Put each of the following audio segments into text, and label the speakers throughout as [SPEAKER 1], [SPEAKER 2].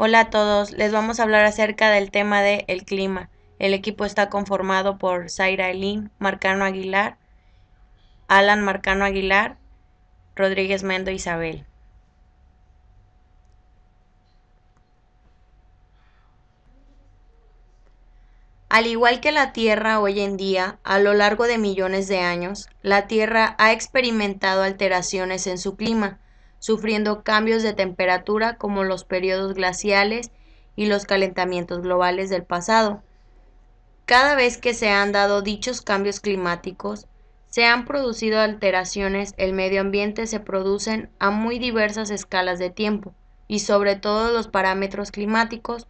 [SPEAKER 1] Hola a todos, les vamos a hablar acerca del tema de el clima. El equipo está conformado por Zaira Elín, Marcano Aguilar, Alan Marcano Aguilar, Rodríguez Mendo Isabel. Al igual que la Tierra hoy en día, a lo largo de millones de años, la Tierra ha experimentado alteraciones en su clima, sufriendo cambios de temperatura como los periodos glaciales y los calentamientos globales del pasado. Cada vez que se han dado dichos cambios climáticos, se han producido alteraciones, el medio ambiente se producen a muy diversas escalas de tiempo y sobre todo los parámetros climáticos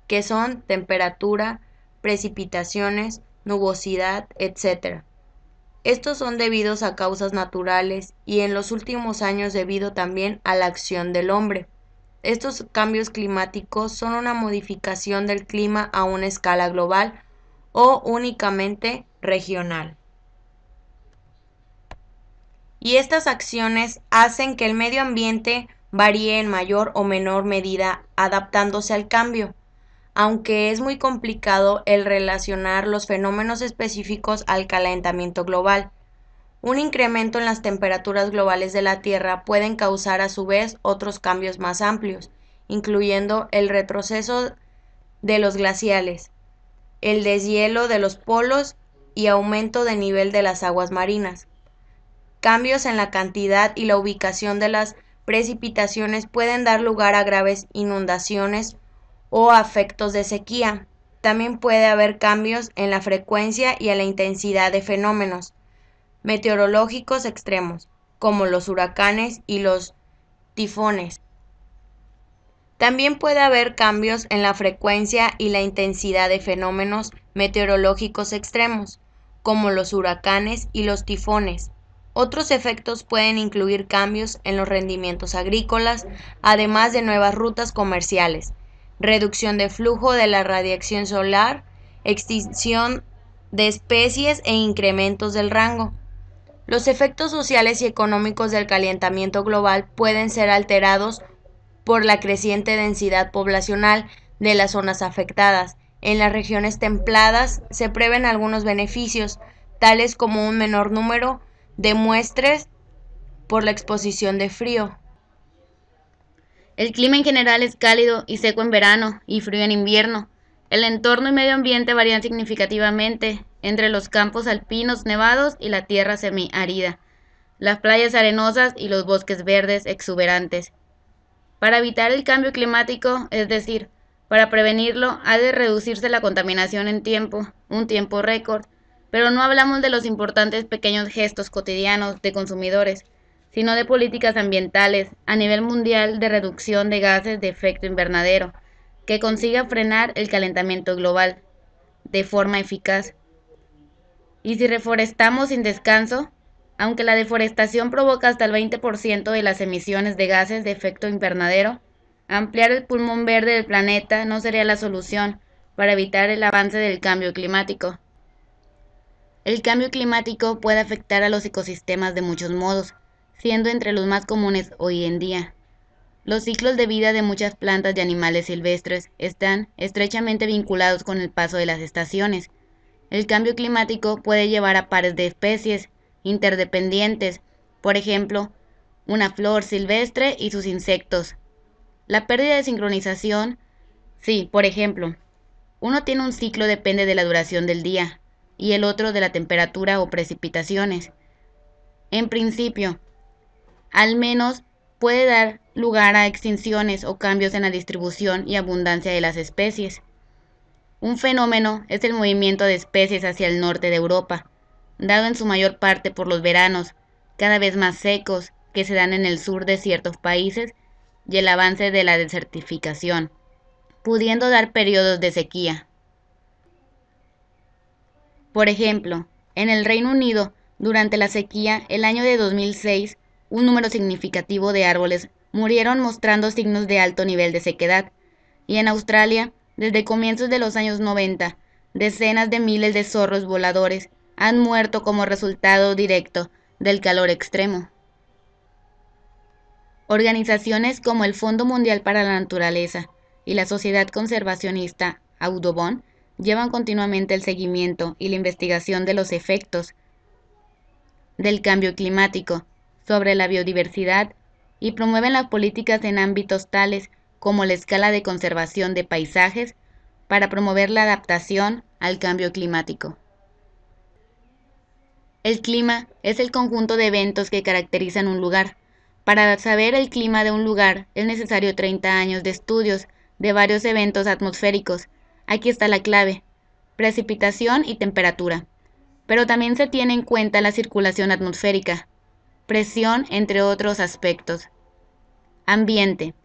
[SPEAKER 1] que son temperatura, precipitaciones, nubosidad, etc. Estos son debidos a causas naturales y en los últimos años debido también a la acción del hombre. Estos cambios climáticos son una modificación del clima a una escala global o únicamente regional. Y estas acciones hacen que el medio ambiente varíe en mayor o menor medida adaptándose al cambio, aunque es muy complicado el relacionar los fenómenos específicos al calentamiento global. Un incremento en las temperaturas globales de la Tierra pueden causar a su vez otros cambios más amplios, incluyendo el retroceso de los glaciales, el deshielo de los polos y aumento de nivel de las aguas marinas. Cambios en la cantidad y la ubicación de las precipitaciones pueden dar lugar a graves inundaciones o a efectos de sequía. También puede haber cambios en la frecuencia y en la intensidad de fenómenos meteorológicos extremos, como los huracanes y los tifones. También puede haber cambios en la frecuencia y la intensidad de fenómenos meteorológicos extremos, como los huracanes y los tifones. Otros efectos pueden incluir cambios en los rendimientos agrícolas, además de nuevas rutas comerciales, reducción de flujo de la radiación solar, extinción de especies e incrementos del rango. Los efectos sociales y económicos del calentamiento global pueden ser alterados por la creciente densidad poblacional de las zonas afectadas. En las regiones templadas se prevén algunos beneficios, tales como un menor número de muestras por la exposición de frío.
[SPEAKER 2] El clima en general es cálido y seco en verano y frío en invierno. El entorno y medio ambiente varían significativamente entre los campos alpinos nevados y la tierra semiárida, las playas arenosas y los bosques verdes exuberantes. Para evitar el cambio climático, es decir, para prevenirlo, ha de reducirse la contaminación en un tiempo récord, pero no hablamos de los importantes pequeños gestos cotidianos de consumidores, sino de políticas ambientales a nivel mundial de reducción de gases de efecto invernadero, que consiga frenar el calentamiento global de forma eficaz. Y si reforestamos sin descanso, aunque la deforestación provoca hasta el 20% de las emisiones de gases de efecto invernadero, ampliar el pulmón verde del planeta no sería la solución para evitar el avance del cambio climático. El cambio climático puede afectar a los ecosistemas de muchos modos, siendo entre los más comunes hoy en día. Los ciclos de vida de muchas plantas y animales silvestres están estrechamente vinculados con el paso de las estaciones. El cambio climático puede llevar a pares de especies interdependientes, por ejemplo, una flor silvestre y sus insectos. La pérdida de sincronización, sí, por ejemplo, uno tiene un ciclo depende de la duración del día y el otro de la temperatura o precipitaciones. En principio, al menos puede dar lugar a extinciones o cambios en la distribución y abundancia de las especies. Un fenómeno es el movimiento de especies hacia el norte de Europa, dado en su mayor parte por los veranos, cada vez más secos, que se dan en el sur de ciertos países, y el avance de la desertificación, pudiendo dar periodos de sequía. Por ejemplo, en el Reino Unido, durante la sequía, el año de 2006, un número significativo de árboles murieron mostrando signos de alto nivel de sequedad, y en Australia, desde comienzos de los años 90, decenas de miles de zorros voladores han muerto como resultado directo del calor extremo. Organizaciones como el Fondo Mundial para la Naturaleza y la sociedad conservacionista Audubon llevan continuamente el seguimiento y la investigación de los efectos del cambio climático sobre la biodiversidad y promueven las políticas en ámbitos tales como la escala de conservación de paisajes para promover la adaptación al cambio climático. El clima es el conjunto de eventos que caracterizan un lugar. Para saber el clima de un lugar es necesario 30 años de estudios de varios eventos atmosféricos. Aquí está la clave: precipitación y temperatura. Pero también se tiene en cuenta la circulación atmosférica, presión, entre otros aspectos. Ambiente.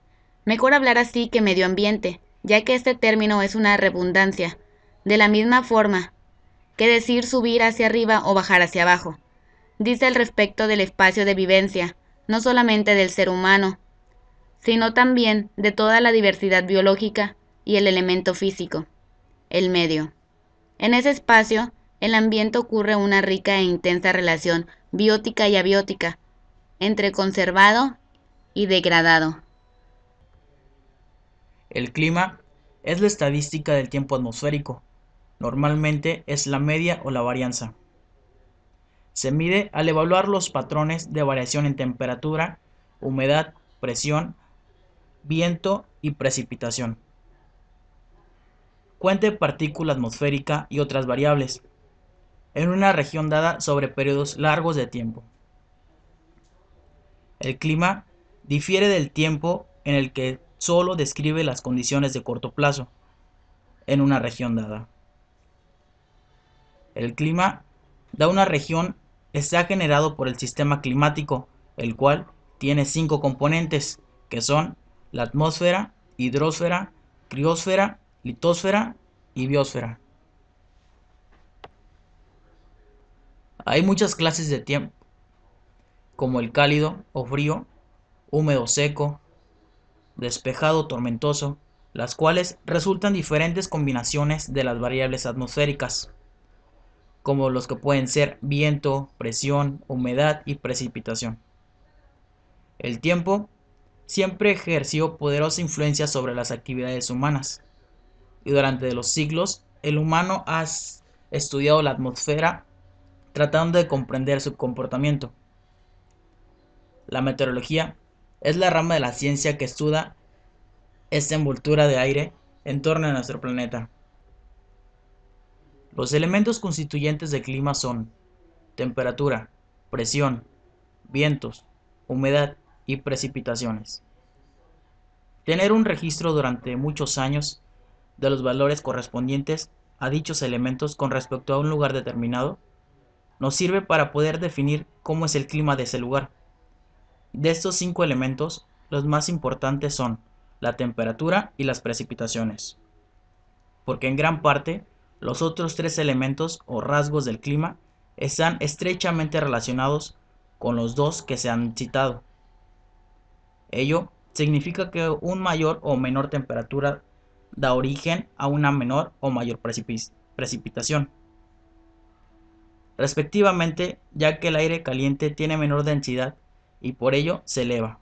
[SPEAKER 2] Mejor hablar así que medio ambiente, ya que este término es una redundancia. De la misma forma que decir subir hacia arriba o bajar hacia abajo. Dice al respecto del espacio de vivencia, no solamente del ser humano, sino también de toda la diversidad biológica y el elemento físico, el medio. En ese espacio, el ambiente ocurre una rica e intensa relación biótica y abiótica, entre conservado y degradado.
[SPEAKER 3] El clima es la estadística del tiempo atmosférico. Normalmente es la media o la varianza. Se mide al evaluar los patrones de variación en temperatura, humedad, presión, viento y precipitación. Cuenta de partícula atmosférica y otras variables en una región dada sobre periodos largos de tiempo. El clima difiere del tiempo en el que solo describe las condiciones de corto plazo en una región dada. El clima de una región está generado por el sistema climático, el cual tiene 5 componentes, que son la atmósfera, hidrosfera, criosfera, litosfera y biosfera. Hay muchas clases de tiempo, como el cálido o frío, húmedo seco, despejado tormentoso, las cuales resultan diferentes combinaciones de las variables atmosféricas, como los que pueden ser viento, presión, humedad y precipitación. El tiempo siempre ejerció poderosa influencia sobre las actividades humanas, y durante los siglos el humano ha estudiado la atmósfera tratando de comprender su comportamiento. La meteorología es la rama de la ciencia que estudia esta envoltura de aire en torno a nuestro planeta. Los elementos constituyentes del clima son temperatura, presión, vientos, humedad y precipitaciones. Tener un registro durante muchos años de los valores correspondientes a dichos elementos con respecto a un lugar determinado nos sirve para poder definir cómo es el clima de ese lugar. De estos 5 elementos, los más importantes son la temperatura y las precipitaciones, porque en gran parte los otros 3 elementos o rasgos del clima están estrechamente relacionados con los 2 que se han citado. Ello significa que una mayor o menor temperatura da origen a una menor o mayor precipitación, respectivamente, ya que el aire caliente tiene menor densidad y por ello se eleva.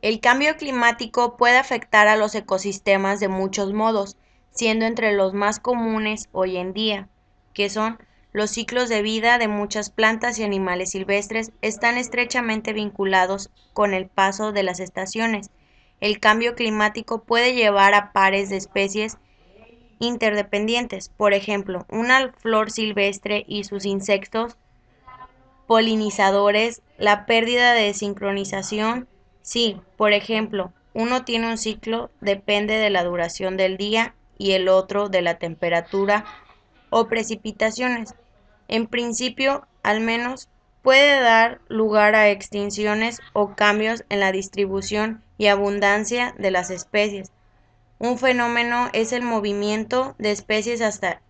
[SPEAKER 1] El cambio climático puede afectar a los ecosistemas de muchos modos, siendo entre los más comunes hoy en día, que son los ciclos de vida de muchas plantas y animales silvestres están estrechamente vinculados con el paso de las estaciones. El cambio climático puede llevar a pares de especies interdependientes, por ejemplo, una flor silvestre y sus insectos polinizadores, la pérdida de sincronización. Sí, por ejemplo, uno tiene un ciclo, depende de la duración del día y el otro de la temperatura o precipitaciones. En principio, al menos, puede dar lugar a extinciones o cambios en la distribución y abundancia de las especies. Un fenómeno es el movimiento de especies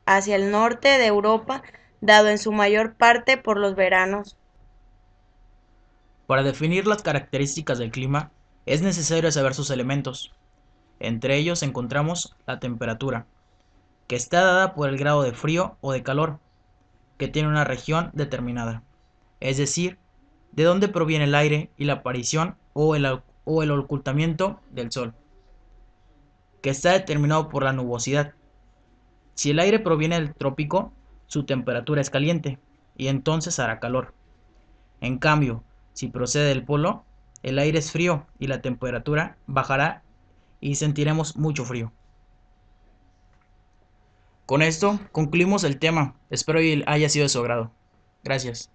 [SPEAKER 1] hacia el norte de Europa, dado en su mayor parte por los veranos.
[SPEAKER 3] Para definir las características del clima, es necesario saber sus elementos. Entre ellos encontramos la temperatura, que está dada por el grado de frío o de calor que tiene una región determinada, es decir, de dónde proviene el aire y la aparición o o el ocultamiento del sol, que está determinado por la nubosidad. Si el aire proviene del trópico, su temperatura es caliente y entonces hará calor. En cambio, si procede del polo, el aire es frío y la temperatura bajará y sentiremos mucho frío. Con esto concluimos el tema. Espero que haya sido de su agrado. Gracias.